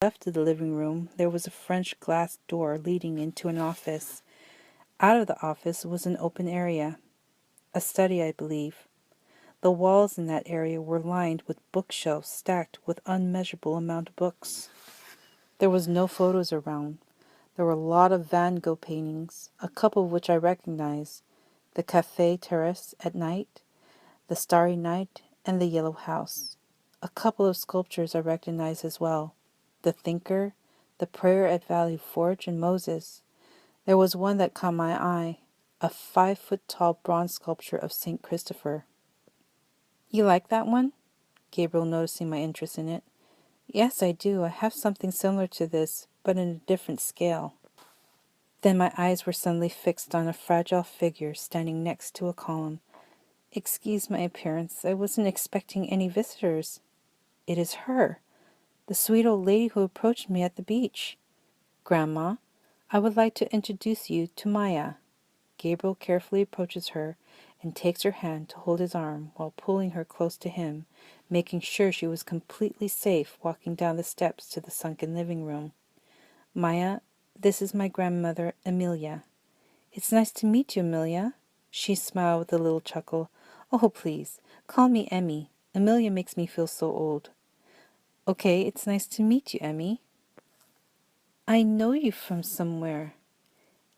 left of the living room, there was a French glass door leading into an office. Out of the office was an open area, a study, I believe. The walls in that area were lined with bookshelves stacked with unmeasurable amount of books. There was no photos around. There were a lot of Van Gogh paintings, a couple of which I recognized: the Café Terrace at night, the Starry Night, and the Yellow House. A couple of sculptures I recognized as well: the Thinker, the Prayer at Valley Forge, and Moses. There was one that caught my eye, a 5-foot-tall bronze sculpture of St. Christopher. You like that one? Gabriel, noticing my interest in it. Yes, I do. I have something similar to this, but in a different scale. Then my eyes were suddenly fixed on a fragile figure standing next to a column. Excuse my appearance. I wasn't expecting any visitors. It is her, the sweet old lady who approached me at the beach. Grandma, I would like to introduce you to Maya. Gabriel carefully approaches her and takes her hand to hold his arm while pulling her close to him, making sure she was completely safe walking down the steps to the sunken living room. Maya, this is my grandmother, Amelia. It's nice to meet you, Amelia. She smiled with a little chuckle. Oh, please, call me Emmy. Amelia makes me feel so old. Okay, it's nice to meet you, Emmy. I know you from somewhere.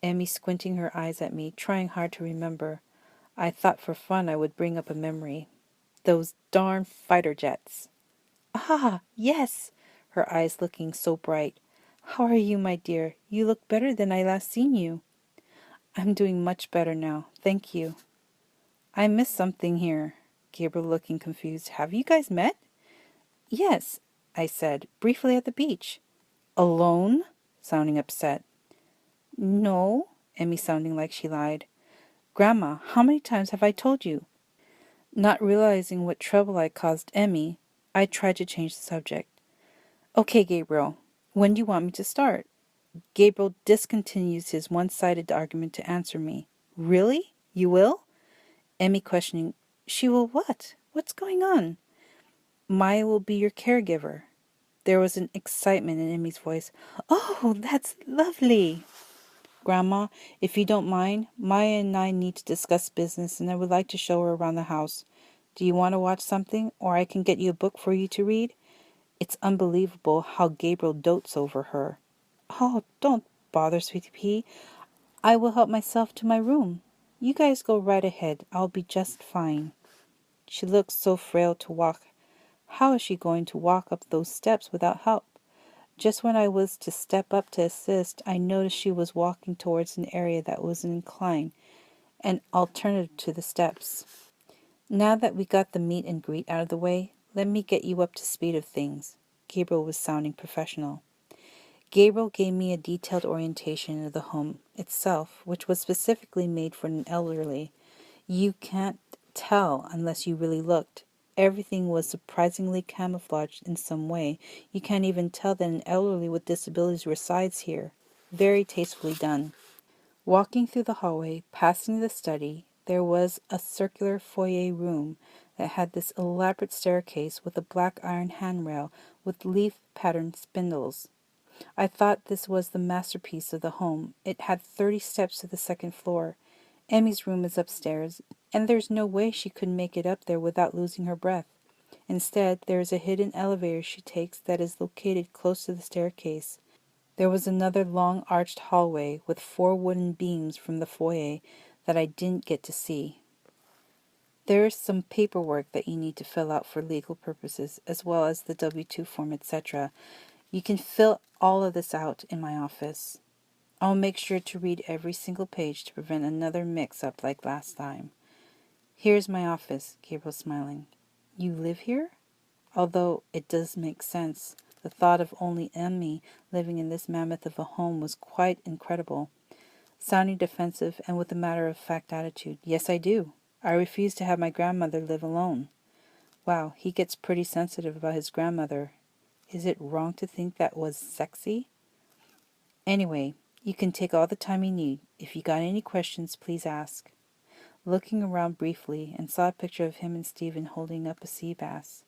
Emmy squinting her eyes at me, trying hard to remember. I thought for fun I would bring up a memory. Those darn fighter jets. Ah, yes, her eyes looking so bright. How are you, my dear? You look better than I last seen you. I'm doing much better now, thank you. I missed something here. Gabriel looking confused. Have you guys met? Yes, I said, briefly at the beach. Alone? Sounding upset. No, Emmy sounding like she lied. Grandma, how many times have I told you? Not realizing what trouble I caused Emmy, I tried to change the subject. Okay, Gabriel, when do you want me to start? Gabriel discontinues his one-sided argument to answer me. Really? You will? Emmy questioning, she will what? What's going on? Maya will be your caregiver. There was an excitement in Emmy's voice. Oh, that's lovely. Grandma, if you don't mind, Maya and I need to discuss business and I would like to show her around the house. Do you want to watch something, or I can get you a book for you to read? It's unbelievable how Gabriel dotes over her. Oh, don't bother, Sweetie Pea. I will help myself to my room. You guys go right ahead. I'll be just fine. She looks so frail to walk. How is she going to walk up those steps without help? Just when I was to step up to assist, I noticed she was walking towards an area that was an incline, an alternative to the steps. Now that we got the meet and greet out of the way, let me get you up to speed of things. Gabriel was sounding professional. Gabriel gave me a detailed orientation of the home itself, which was specifically made for an elderly. You can't tell unless you really looked. Everything was surprisingly camouflaged in some way. You can't even tell that an elderly with disabilities resides here. Very tastefully done. Walking through the hallway, passing the study, there was a circular foyer room that had this elaborate staircase with a black iron handrail with leaf-patterned spindles. I thought this was the masterpiece of the home. It had 30 steps to the second floor. Emmy's room is upstairs, and there's no way she could make it up there without losing her breath. Instead, there is a hidden elevator she takes that is located close to the staircase. There was another long arched hallway with 4 wooden beams from the foyer that I didn't get to see. There is some paperwork that you need to fill out for legal purposes, as well as the W-2 form, etc. You can fill all of this out in my office. I'll make sure to read every single page to prevent another mix-up like last time. Here's my office, Gabriel smiling. You live here? Although it does make sense. The thought of only Emmy living in this mammoth of a home was quite incredible. Sounding defensive and with a matter-of-fact attitude. Yes, I do. I refuse to have my grandmother live alone. Wow, he gets pretty sensitive about his grandmother. Is it wrong to think that was sexy? Anyway, you can take all the time you need. If you got any questions, please ask. Looking around briefly and saw a picture of him and Stephen holding up a sea bass.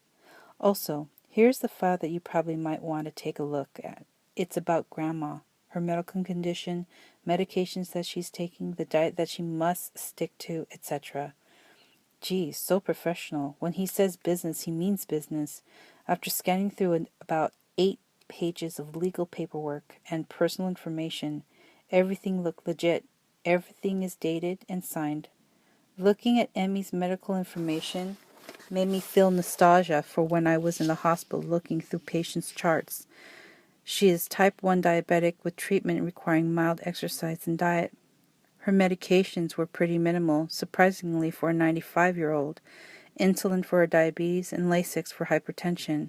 Also, Here's the file that you probably might want to take a look at. It's about Grandma, her medical condition, medications that she's taking, the diet that she must stick to, etc. Geez, so professional. When he says business, he means business. After scanning through about 8 pages of legal paperwork and personal information, everything looked legit. Everything is dated and signed. Looking at Emmy's medical information made me feel nostalgia for when I was in the hospital looking through patients' charts. She is type 1 diabetic with treatment requiring mild exercise and diet. Her medications were pretty minimal, surprisingly for a 95-year-old. Insulin for her diabetes and Lasix for hypertension.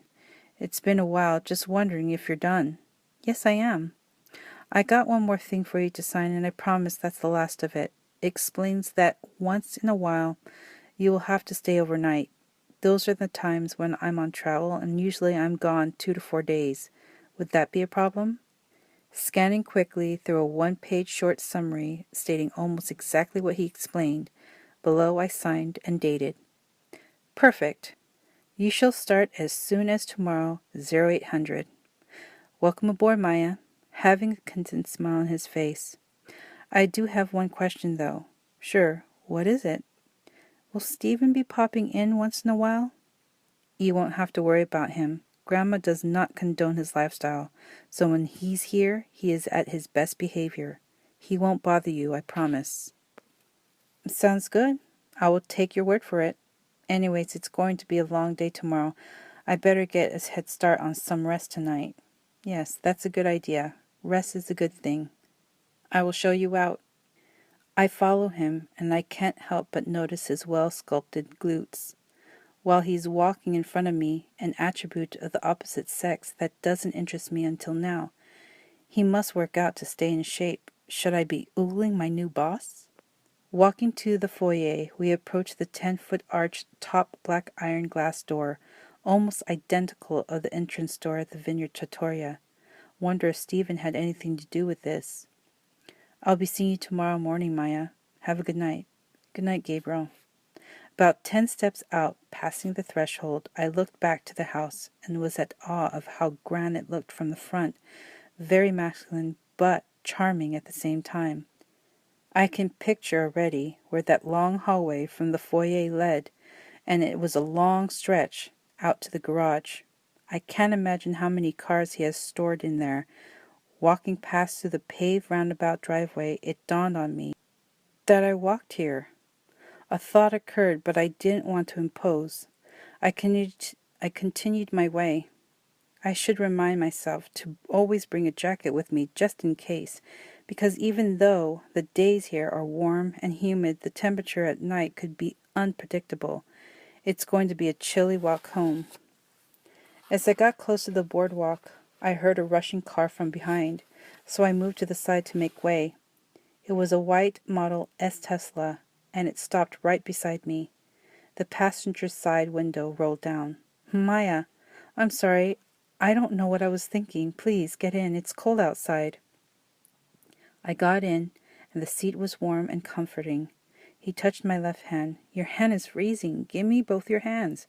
It's been a while, just wondering if you're done. Yes, I am. I got one more thing for you to sign, and I promise that's the last of it. It explains that once in a while you will have to stay overnight. Those are the times when I'm on travel, and usually I'm gone 2 to 4 days. Would that be a problem? Scanning quickly through a 1-page short summary stating almost exactly what he explained, below I signed and dated. Perfect. You shall start as soon as tomorrow, 0800. Welcome aboard, Maya, having a content smile on his face. I do have one question, though. Sure, what is it? Will Stephen be popping in once in a while? You won't have to worry about him. Grandma does not condone his lifestyle, so when he's here, he is at his best behavior. He won't bother you, I promise. Sounds good. I will take your word for it. Anyways, it's going to be a long day tomorrow. I better get a head start on some rest tonight. Yes, that's a good idea. Rest is a good thing. I will show you out. I follow him, and I can't help but notice his well-sculpted glutes. While he's walking in front of me, an attribute of the opposite sex that doesn't interest me until now. He must work out to stay in shape. Should I be oogling my new boss? Walking to the foyer, we approach the 10-foot arched top black iron glass door, almost identical of the entrance door at the Vineyard Trattoria. Wonder if Stephen had anything to do with this. I'll be seeing you tomorrow morning, Maya. Have a good night. Good night, Gabriel. About 10 steps out, passing the threshold, I looked back to the house and was at awe of how grand it looked from the front, very masculine but charming at the same time. I can picture already where that long hallway from the foyer led, and it was a long stretch out to the garage. I can't imagine how many cars he has stored in there. Walking past through the paved roundabout driveway, it dawned on me that I walked here. A thought occurred, but I didn't want to impose. I continued my way. I should remind myself to always bring a jacket with me just in case, because even though the days here are warm and humid, the temperature at night could be unpredictable. It's going to be a chilly walk home. As I got close to the boardwalk, I heard a rushing car from behind, so I moved to the side to make way. It was a white Model S Tesla, and it stopped right beside me. The passenger side window rolled down. Maya, I'm sorry. I don't know what I was thinking. Please, get in. It's cold outside. I got in, and the seat was warm and comforting. He touched my left hand. Your hand is freezing. Give me both your hands.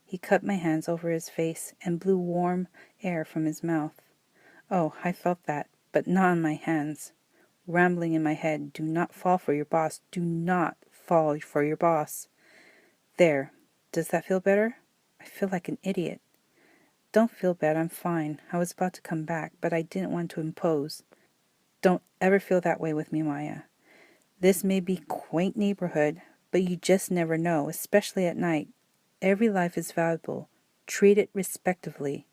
He cupped my hands over his face and blew warm air from his mouth. Oh, I felt that, but not on my hands. Rambling in my head, do not fall for your boss. Do not fall for your boss. There. Does that feel better? I feel like an idiot. Don't feel bad, I'm fine. I was about to come back, but I didn't want to impose. Don't ever feel that way with me, Maya. This may be a quaint neighborhood, but you just never know, especially at night. Every life is valuable. Treat it respectively.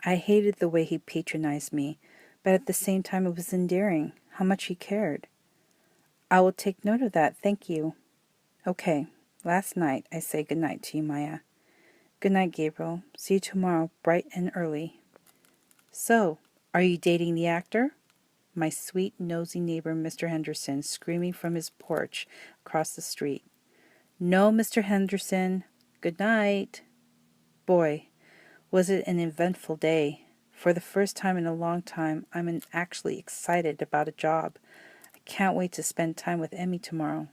I hated the way he patronized me, but at the same time it was endearing, how much he cared. I will take note of that, thank you. Okay, last night I say good night to you, Maya. Good night, Gabriel. See you tomorrow, bright and early. So, are you dating the actor? My sweet, nosy neighbor, Mr. Henderson, screaming from his porch across the street. No, Mr. Henderson. Good night. Boy, was it an eventful day. For the first time in a long time, I'm actually excited about a job. I can't wait to spend time with Emmy tomorrow.